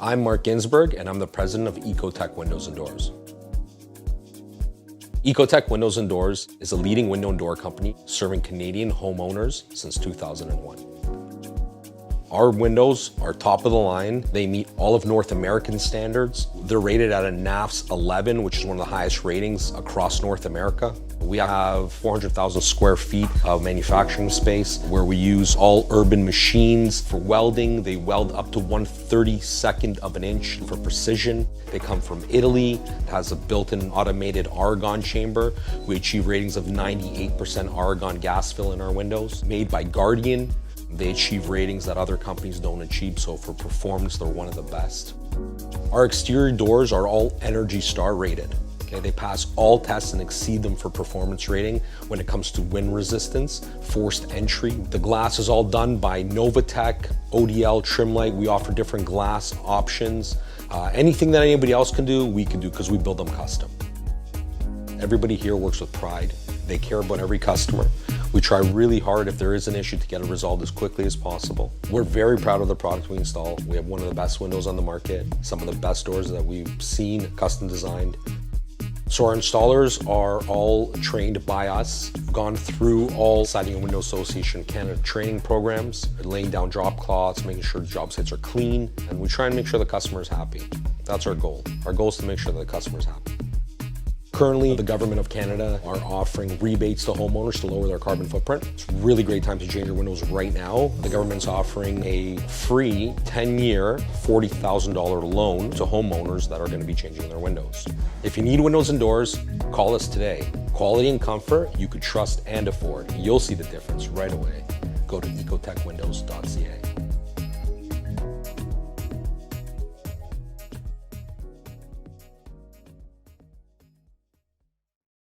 I'm Mark Ginsberg, and I'm the president of EcoTech Windows Doors. EcoTech Windows Doors is a leading window and door company serving Canadian homeowners since 2001. Our windows are top of the line. They meet all of North American standards. They're rated at a NAFS 11, which is one of the highest ratings across North America. We have 400,000 square feet of manufacturing space where we use all urban machines for welding. They weld up to 1/32 of an inch for precision. They come from Italy. It has a built-in automated Argon chamber. We achieve ratings of 98% Argon gas fill in our windows. Made by Guardian. They achieve ratings that other companies don't achieve, so for performance, they're one of the best. Our exterior doors are all ENERGY STAR rated. Okay, they pass all tests and exceed them for performance rating when it comes to wind resistance, forced entry. The glass is all done by Novatech, ODL, Trimlight. We offer different glass options. Anything that anybody else can do, we can do because we build them custom. Everybody here works with pride. They care about every customer. We try really hard if there is an issue to get it resolved as quickly as possible. We're very proud of the product we install. We have one of the best windows on the market, some of the best doors that we've seen, custom designed. So our installers are all trained by us, gone through all Siding and Window Association Canada training programs, laying down drop cloths, making sure the job sites are clean, and we try and make sure the customer is happy. That's our goal. Our goal is to make sure that the customer is happy. Currently, the government of Canada are offering rebates to homeowners to lower their carbon footprint. It's a really great time to change your windows right now. The government's offering a free 10-year, $40,000 loan to homeowners that are going to be changing their windows. If you need windows and doors, call us today. Quality and comfort you could trust and afford. You'll see the difference right away. Go to ecotechwindows.ca.